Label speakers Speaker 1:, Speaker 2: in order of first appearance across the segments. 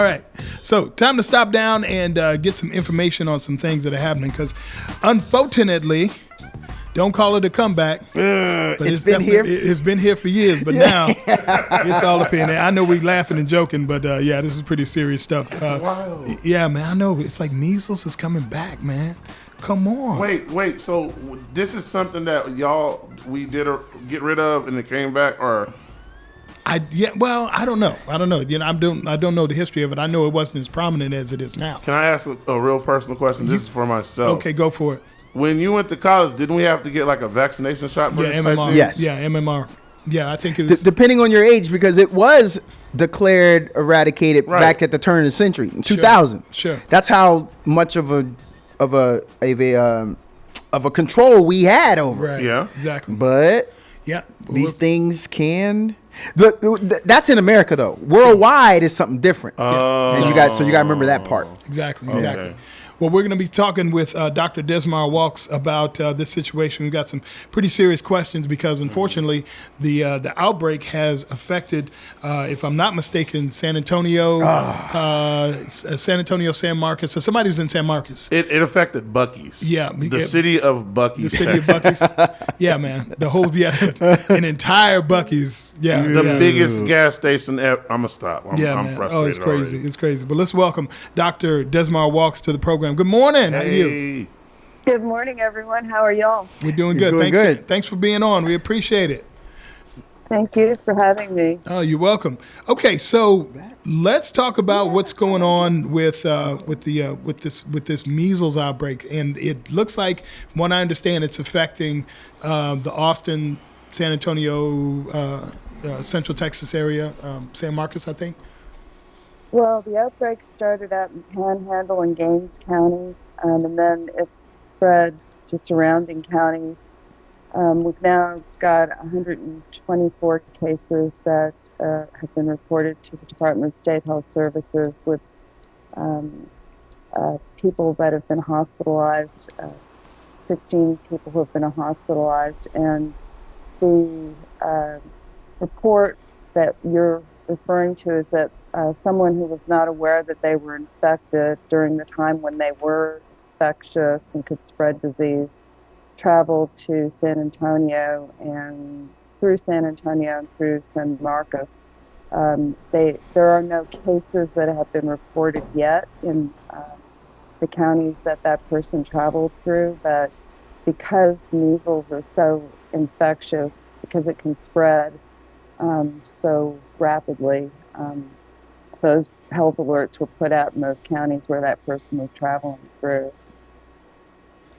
Speaker 1: All right, so time to stop down and get some information on some things that are happening because, unfortunately, don't call it a comeback. But
Speaker 2: it's been here.
Speaker 1: It's been here for years, but now it's all up in there. I know we laughing and joking, but yeah, this is pretty serious stuff.
Speaker 3: Wild.
Speaker 1: Yeah, man, I know. It's like measles is coming back, man. Come on.
Speaker 3: Wait. So this is something that we did get rid of, and it came back, or?
Speaker 1: Well, I don't know. You know, I don't know the history of it. I know it wasn't as prominent as it is now.
Speaker 3: Can I ask a real personal question? This is for myself.
Speaker 1: Okay, go for it.
Speaker 3: When you went to college, didn't we have to get like a vaccination shot for this type
Speaker 1: MMR.
Speaker 3: thing?
Speaker 2: Yes.
Speaker 1: Yeah, MMR. Yeah, I think it was.
Speaker 2: Depending on your age, because it was declared eradicated back at the turn of the century in 2000.
Speaker 1: Sure.
Speaker 2: That's how much of a control we had over it.
Speaker 1: Right.
Speaker 3: Yeah.
Speaker 1: Exactly.
Speaker 2: But
Speaker 1: Yeah.
Speaker 2: these things can. But that's in America though. Worldwide is something different. And you got to remember that part.
Speaker 1: Exactly.
Speaker 3: Okay.
Speaker 1: Well, we're going to be talking with Dr. Desmar Walks about this situation. We've got some pretty serious questions because, unfortunately, the outbreak has affected, if I'm not mistaken, San Antonio, San Marcos. So somebody was in San Marcos.
Speaker 3: It affected Buc-ee's.
Speaker 1: Yeah.
Speaker 3: The city of Buc-ee's.
Speaker 1: The city of Buc-ee's. Yeah, man. The whole, an entire Buc-ee's. Yeah.
Speaker 3: The biggest gas station ever. I'm going to stop. I'm
Speaker 1: man.
Speaker 3: frustrated.
Speaker 1: Oh, it's crazy.
Speaker 3: already.
Speaker 1: It's crazy. But let's welcome Dr. Desmar Walks to the program. Good morning. How are you?
Speaker 3: Hey.
Speaker 4: Good morning, everyone. How are y'all?
Speaker 1: We're doing
Speaker 2: You're
Speaker 1: good.
Speaker 2: doing good.
Speaker 1: Thanks for being on. We appreciate it.
Speaker 4: Thank you for having me.
Speaker 1: Oh, you're welcome. Okay, so let's talk about what's going on with this measles outbreak, and it looks like, from what I understand, it's affecting the Austin, San Antonio, Central Texas area, San Marcos, I think.
Speaker 4: Well, the outbreak started out in Panhandle and Gaines County, and then it spread to surrounding counties. We've now got 124 cases that have been reported to the Department of State Health Services with people that have been hospitalized, 16 people who have been hospitalized, and the report that you're referring to is that someone who was not aware that they were infected during the time when they were infectious and could spread disease traveled to San Antonio and through San Antonio and through San Marcos. There are no cases that have been reported yet in the counties that person traveled through, but because measles is so infectious, because it can spread so rapidly, those health alerts were put out in those counties where that person was traveling through.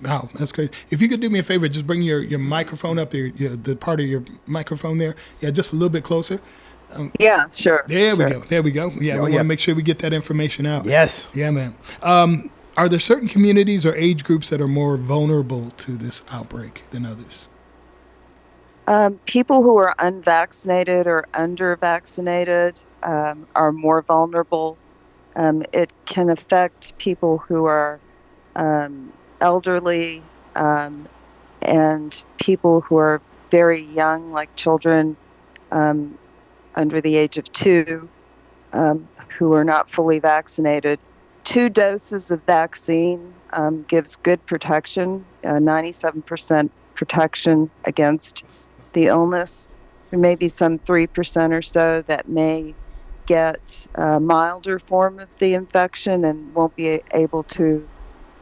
Speaker 1: Wow, that's crazy. If you could do me a favor, just bring your microphone up there, the part of your microphone there. Yeah, just a little bit closer.
Speaker 4: Yeah, sure.
Speaker 1: There we go. Yeah, we want to make sure we get that information out.
Speaker 2: Yes.
Speaker 1: Yeah, man. Are there certain communities or age groups that are more vulnerable to this outbreak than others?
Speaker 4: People who are unvaccinated or under-vaccinated are more vulnerable. It can affect people who are elderly and people who are very young, like children under the age of 2, who are not fully vaccinated. 2 doses of vaccine gives good protection, 97% protection against the illness. There may be some 3% or so that may get a milder form of the infection and won't be able to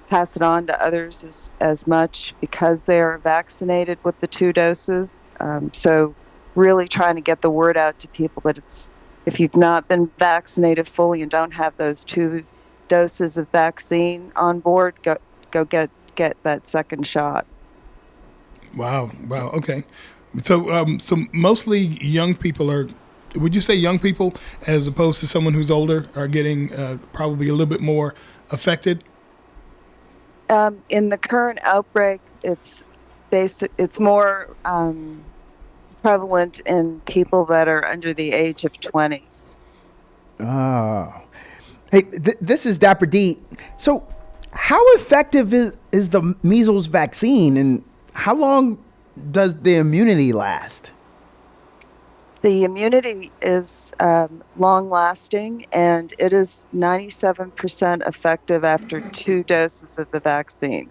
Speaker 4: pass it on to others as much because they are vaccinated with the 2 doses. So really trying to get the word out to people that if you've not been vaccinated fully and don't have those 2 doses of vaccine on board, go get that second shot.
Speaker 1: Wow. Okay. So mostly young people are, would you say young people as opposed to someone who's older are getting probably a little bit more affected?
Speaker 4: In the current outbreak, it's more prevalent in people that are under the age of 20.
Speaker 2: Oh. Hey, this is Dapper D. So how effective is the measles vaccine, and how long does the immunity last?
Speaker 4: The immunity is long lasting, and it is 97% effective after 2 doses of the vaccine.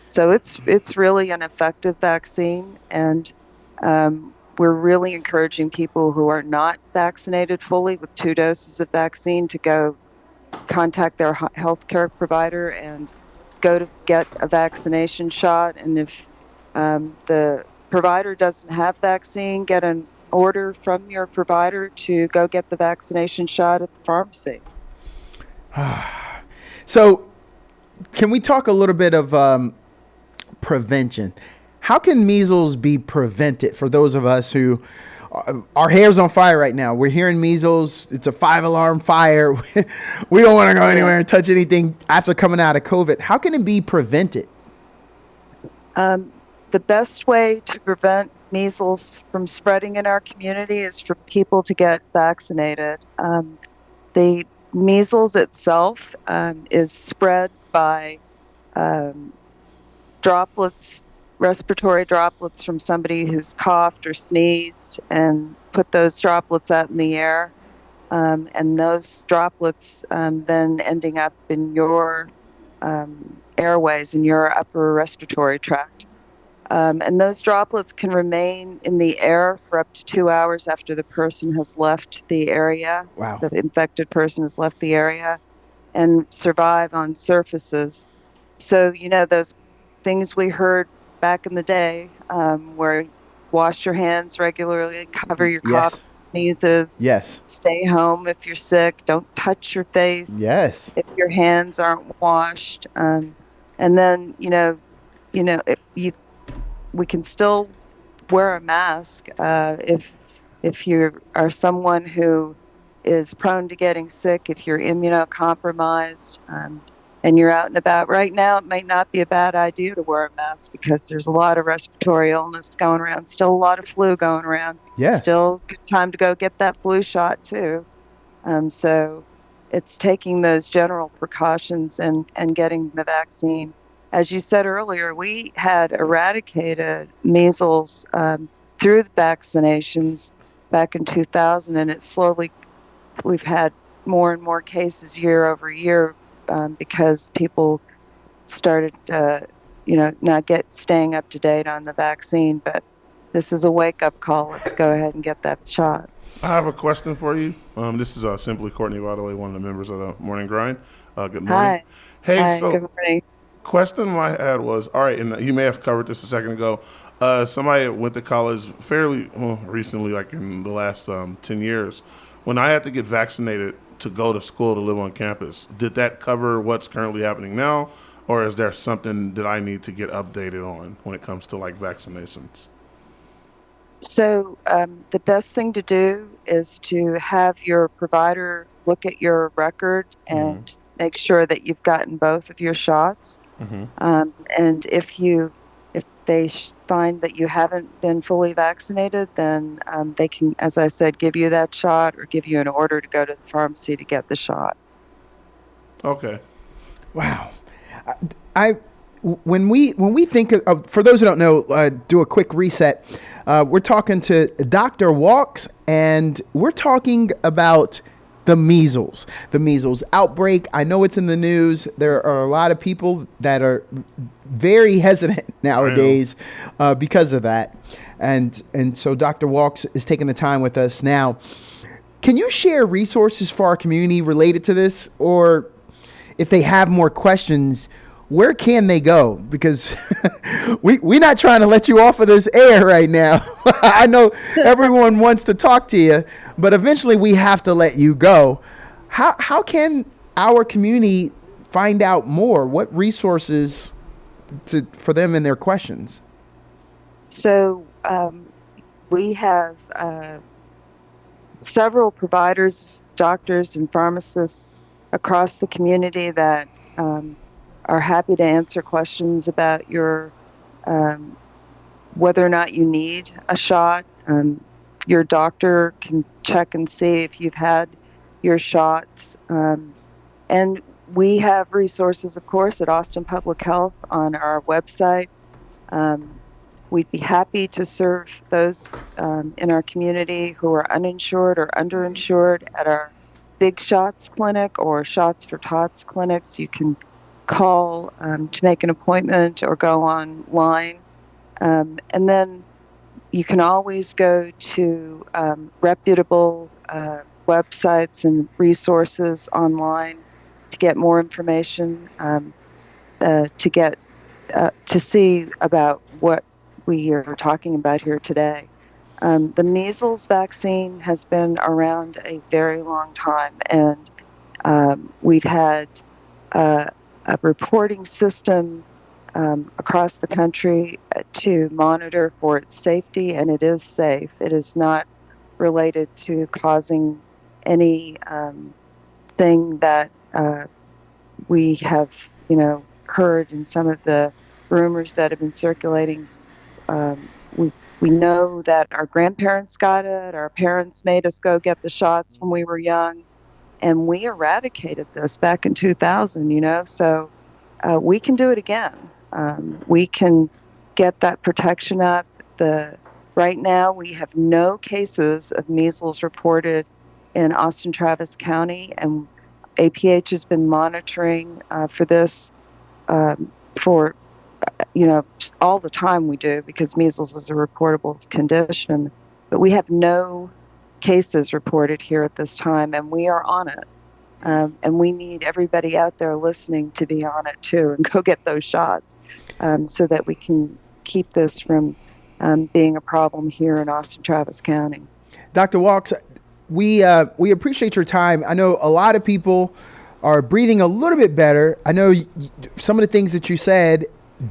Speaker 4: So it's really an effective vaccine, and we're really encouraging people who are not vaccinated fully with 2 doses of vaccine to go contact their healthcare provider and go to get a vaccination shot. And if the provider doesn't have vaccine, get an order from your provider to go get the vaccination shot at the pharmacy.
Speaker 2: So, can we talk a little bit of prevention? How can measles be prevented for those of us who our hair's on fire right now? We're hearing measles. It's a 5-alarm fire. We don't want to go anywhere and touch anything after coming out of COVID. How can it be prevented?
Speaker 4: The best way to prevent measles from spreading in our community is for people to get vaccinated. The measles itself is spread by droplets, respiratory droplets from somebody who's coughed or sneezed and put those droplets out in the air. And those droplets then ending up in your airways, in your upper respiratory tract. And those droplets can remain in the air for up to 2 hours after the person has left the area.
Speaker 2: Wow.
Speaker 4: The infected person has left the area and survive on surfaces. So, those things we heard back in the day where wash your hands regularly, cover your coughs, sneezes.
Speaker 2: Yes.
Speaker 4: Stay home if you're sick. Don't touch your face.
Speaker 2: Yes.
Speaker 4: If your hands aren't washed. And then, we can still wear a mask if you are someone who is prone to getting sick, if you're immunocompromised, and you're out and about. Right now, it might not be a bad idea to wear a mask because there's a lot of respiratory illness going around, still a lot of flu going around.
Speaker 2: Yeah.
Speaker 4: Still good time to go get that flu shot too. So it's taking those general precautions and getting the vaccine. As you said earlier, we had eradicated measles through the vaccinations back in 2000, and we've had more and more cases year over year because people started, not staying up to date on the vaccine. But this is a wake-up call. Let's go ahead and get that shot.
Speaker 3: I have a question for you. This is Simply Courtney, by the way, one of the members of the Morning Grind. Good morning.
Speaker 4: Hi.
Speaker 3: Hey,
Speaker 4: Hi,
Speaker 3: so
Speaker 4: good morning.
Speaker 3: question I had was, all right, and you may have covered this a second ago. Somebody went to college fairly recently, like in the last 10 years. When I had to get vaccinated to go to school to live on campus, did that cover what's currently happening now? Or is there something that I need to get updated on when it comes to like vaccinations?
Speaker 4: So the best thing to do is to have your provider look at your record and make sure that you've gotten both of your shots. And if they find that you haven't been fully vaccinated, then they can, as I said, give you that shot or give you an order to go to the pharmacy to get the shot.
Speaker 3: Okay.
Speaker 2: Wow. When we think of, for those who don't know, do a quick reset. We're talking to Dr. Walks, and we're talking about the measles outbreak. I know it's in the news. There are a lot of people that are very hesitant nowadays because of that. And so Dr. Walks is taking the time with us now. Can you share resources for our community related to this? Or if they have more questions, where can they go? Because we're not trying to let you off of this air right now. I know everyone wants to talk to you, but eventually we have to let you go. How can our community find out more? What resources for them and their questions?
Speaker 4: So we have several providers, doctors, and pharmacists across the community that are happy to answer questions about your whether or not you need a shot. Your doctor can check and see if you've had your shots. And we have resources, of course, at Austin Public Health on our website. we'd be happy to serve those in our community who are uninsured or underinsured at our Big Shots Clinic or Shots for Tots clinics. You can call to make an appointment or go online. And then you can always go to reputable websites and resources online to get more information, to see about what we are talking about here today. The measles vaccine has been around a very long time, and we've had a reporting system across the country to monitor for its safety, and it is safe. It is not related to causing any thing that we have, heard in some of the rumors that have been circulating. We know that our grandparents got it. Our parents made us go get the shots when we were young, and we eradicated this back in 2000. So we can do it again. We can get that protection up. Right now, we have no cases of measles reported in Austin Travis County, and APH has been monitoring for this for all the time. We do, because measles is a reportable condition, but we have no cases reported here at this time, and we are on it. And we need everybody out there listening to be on it too, and go get those shots, so that we can keep this from being a problem here in Austin Travis County.
Speaker 2: Dr. Walks, we appreciate your time. I know a lot of people are breathing a little bit better. I know some of the things that you said,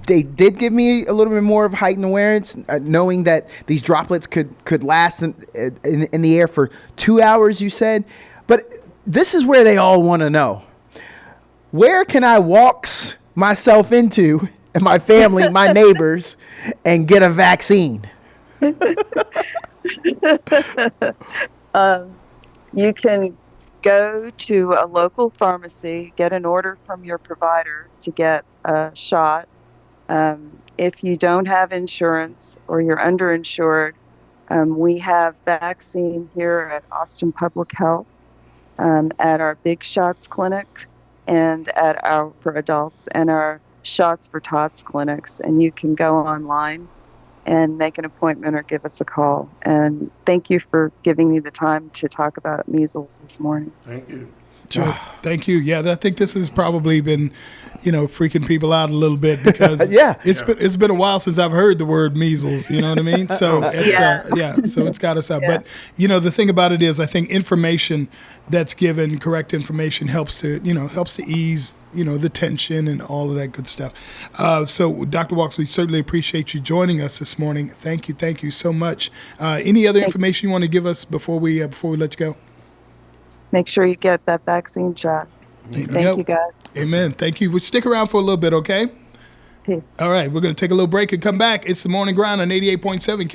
Speaker 2: they did give me a little bit more of heightened awareness, knowing that these droplets could last in the air for 2 hours, you said. But this is where they all want to know. Where can I walks myself into, and my family, my neighbors, and get a vaccine?
Speaker 4: You can go to a local pharmacy, get an order from your provider to get a shot. If you don't have insurance or you're underinsured, we have vaccine here at Austin Public Health, at our Big Shots Clinic, and at for adults, and our Shots for Tots clinics. And you can go online and make an appointment or give us a call. And thank you for giving me the time to talk about measles this morning.
Speaker 3: Thank you.
Speaker 1: Sure. Thank you. Yeah, I think this has probably been, freaking people out a little bit, because it's been a while since I've heard the word measles. You know what I mean? So so it's got us out.
Speaker 4: Yeah.
Speaker 1: But the thing about it is, I think information that's given, correct information, helps to ease the tension and all of that good stuff. So Dr. Walks, we certainly appreciate you joining us this morning. Thank you so much. Any other information you want to give us before we let you go?
Speaker 4: Make sure you get that vaccine shot. Thank you, guys.
Speaker 1: Amen. Thank you. We'll stick around for a little bit, okay?
Speaker 4: Peace.
Speaker 1: All right. We're going to take a little break and come back. It's the Morning Grind on 88.7 K.